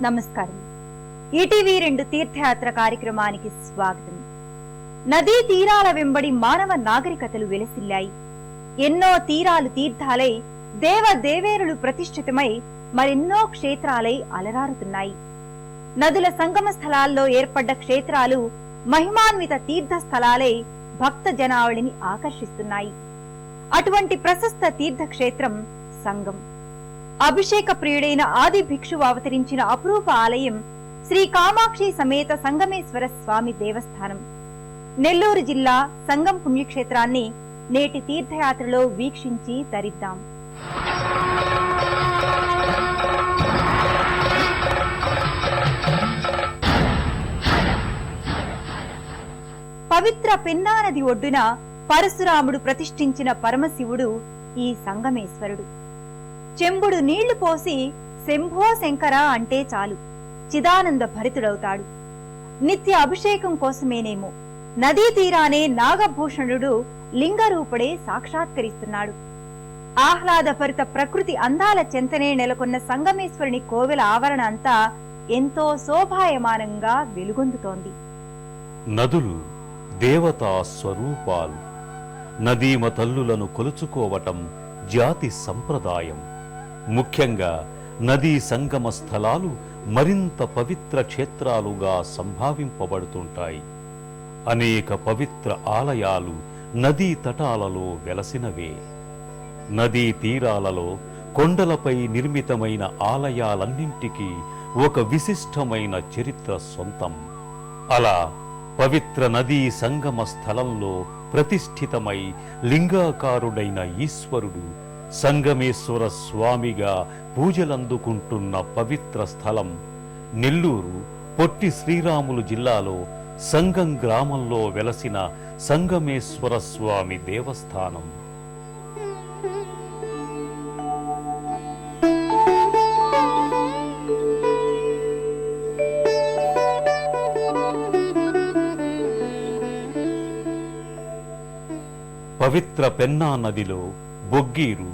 నమస్కారం. ఈటీవీ 2 తీర్థయాత్ర కార్యక్రమానికి స్వాగతం. నదీ తీరాల వెంబడి మానవ నాగరికతలు వెలసిల్లాయి. ఎన్నో తీరాలు తీర్థాలై దేవేరులు ప్రతిష్ఠితమై మరెన్నో క్షేత్రాలై అలరారుతున్నాయి. నదుల సంగమ స్థలాల్లో ఏర్పడ్డ క్షేత్రాలు మహిమాన్విత తీర్థ స్థలాలై భక్త జనావళిని ఆకర్షిస్తున్నాయి. అటువంటి ప్రశస్త తీర్థక్షేత్రం సంగం. అభిషేక ప్రియుడైన ఆది భిక్షువు అవతరించిన అపురూప ఆలయం శ్రీ కామాక్షి సమేత సంగమేశ్వర స్వామి దేవస్థానం. నెల్లూరు జిల్లా సంగం పుణ్యక్షేత్రాన్ని నేటి తీర్థయాత్రలో వీక్షించి తరిద్దాం. పవిత్ర పెన్నా నది ఒడ్డున పరశురాముడు ప్రతిష్ఠించిన పరమశివుడు ఈ సంగమేశ్వరుడు. చెంబుడు నీళ్లు పోసి శంభో శంకర అంటే చాలు చిదానంద భరితుడవుతాడు. నిత్య అభిషేకం కోసమేనేమో నదీ తీరానే నాగభూషణుడు లింగరూపుడే సాక్షాత్కరిస్తున్నాడు. ఆహ్లాదభరిత ప్రకృతి అందాల చెంతనే నెలకొన్న సంగమేశ్వరుని కోవెల ఆవరణ అంతా ఎంతో శోభాయమానంగా వెలుగొందుతోంది. నదులు దేవతా స్వరూపాలు. నదీమ తల్లులను కొలుచుకోవటం జాతి సంప్రదాయం. ముఖ్యంగా నదీ సంగమ స్థలాలు మరింత పవిత్ర క్షేత్రాలుగా సంభావింపబడుతుంటాయి. అనేక పవిత్ర ఆలయాలు నదీ తటాలలో వెలసినవే. నదీ తీరాలలో కొండలపై నిర్మితమైన ఆలయాలన్నింటికీ ఒక విశిష్టమైన చరిత్ర సొంతం. అలా పవిత్ర నదీ సంగమ స్థలంలో ప్రతిష్ఠితమై లింగాకారుడైన ఈశ్వరుడు సంగమేశ్వర స్వామిగా పూజలందుకుంటున్న పవిత్ర స్థలం నెల్లూరు పొట్టి శ్రీరాములు జిల్లాలో సంగం గ్రామంలో వెలసిన సంగమేశ్వర స్వామి దేవస్థానం. పవిత్ర పెన్నా నదిలో బొగ్గీరు,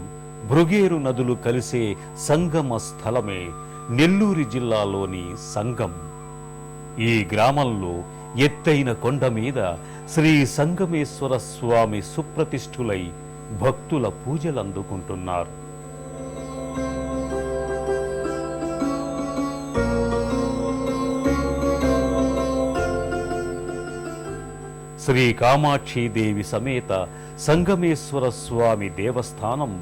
భృగేరు నదులు కలిసే సంగమ స్థలమే నెల్లూరు జిల్లాలోని సంగం. ఈ గ్రామంలో ఎత్తైన కొండ మీద శ్రీ సంగమేశ్వర స్వామి సుప్రతిష్ఠులై భక్తుల పూజలందుకుంటున్నారు. శ్రీ కామాక్షీదేవి సమేత సంగమేశ్వర స్వామి దేవస్థానం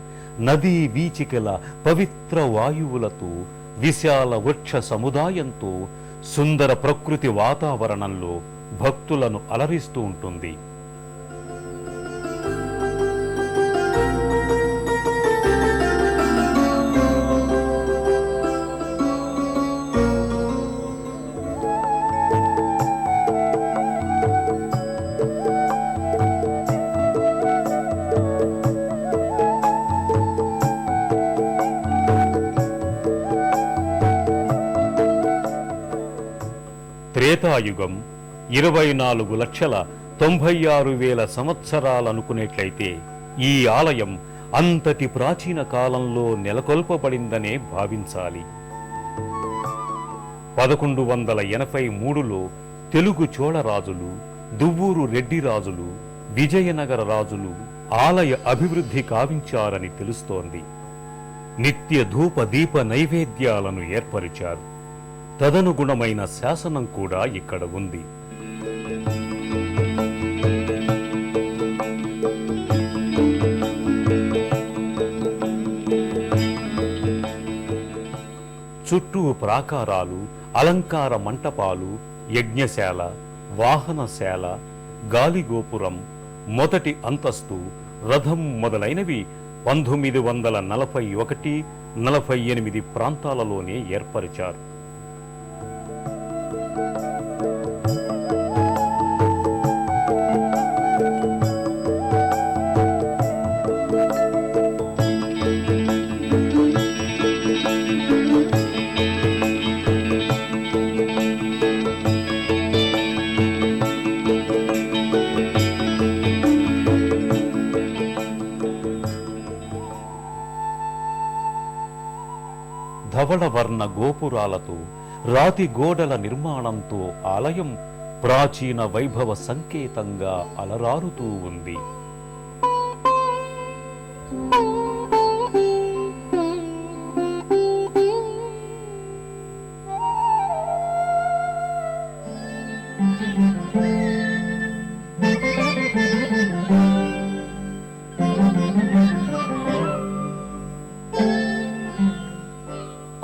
నదీ వీచికల పవిత్ర వాయువులతో, విశాల వృక్ష సముదాయంతో, సుందర ప్రకృతి వాతావరణంలో భక్తులను అలరిస్తూ ఉంటుంది. త్రేతాయుగం 24,96,000 సంవత్సరాలనుకునేట్లయితే ఈ ఆలయం అంతటి ప్రాచీన కాలంలో నెలకొల్పబడిందనే భావించాలి. 1183లో తెలుగు చోళరాజులు, దువ్వూరు రెడ్డి రాజులు, విజయనగర రాజులు ఆలయ అభివృద్ధి కావించారని తెలుస్తోంది. నిత్య ధూప దీప నైవేద్యాలను ఏర్పరిచారు. తదనుగుణమైన శాసనం కూడా ఇక్కడ ఉంది. చుట్టూ ప్రాకారాలు, అలంకార మంటపాలు, యజ్ఞశాల, వాహనశాల, గాలిగోపురం, మొదటి అంతస్తు, రథం మొదలైనవి 1941-48 ప్రాంతాలలోనే ఏర్పరిచారు. ధవళవర్ణ గోపురాలతో రాతి గోడల నిర్మాణంతో ఆలయం ప్రాచీన వైభవ సంకేతంగా అలరారుతూ ఉంది.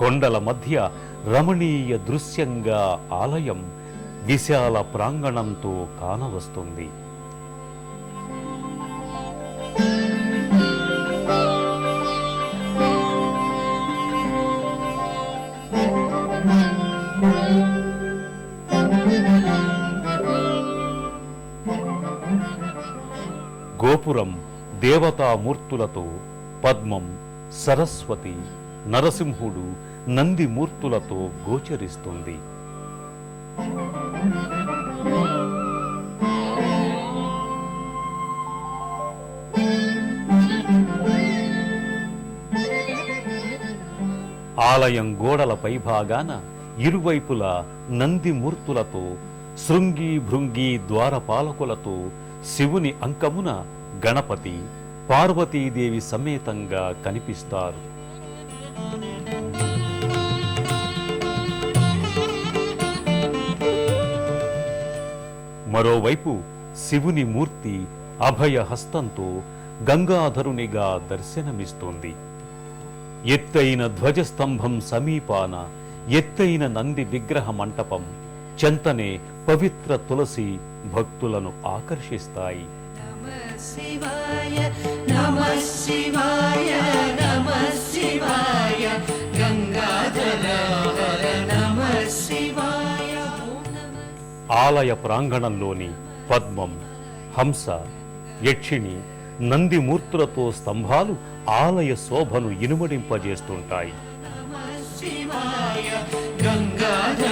కొండల మధ్య రమణీయ దృశ్యంగా ఆలయం విశాల ప్రాంగణంతో కానవస్తుంది. గోపురం దేవతామూర్తులతో, పద్మం, సరస్వతి, నరసింహుడు, నంది మూర్తులతో గోచరిస్తుంది. ఆలయం గోడల పైభాగాన ఇరువైపులా నంది మూర్తులతో, శృంగి భృంగి ద్వారపాలకులతో, శివుని అంకమున గణపతి, పార్వతీదేవి సమేతంగా కనిపిస్తారు. మరోవైపు శివుని మూర్తి అభయ హస్తంతో గంగాధరునిగా దర్శనమిస్తోంది. ఎత్తైన ధ్వజస్తంభం సమీపాన ఎత్తైన నంది విగ్రహ మంటపం, చెంతనే పవిత్ర తులసి భక్తులను ఆకర్షిస్తాయి. నమః శివాయ నమః శివాయ నమః శివాయ గంగాధర హర నమః శివాయ. ఆలయ ప్రాంగణంలోని పద్మం, హంస, యక్షిణి, నంది మూర్తులతో స్తంభాలు ఆలయ శోభను ఇనుమడింపజేస్తుంటాయి. నమః శివాయ గంగాధర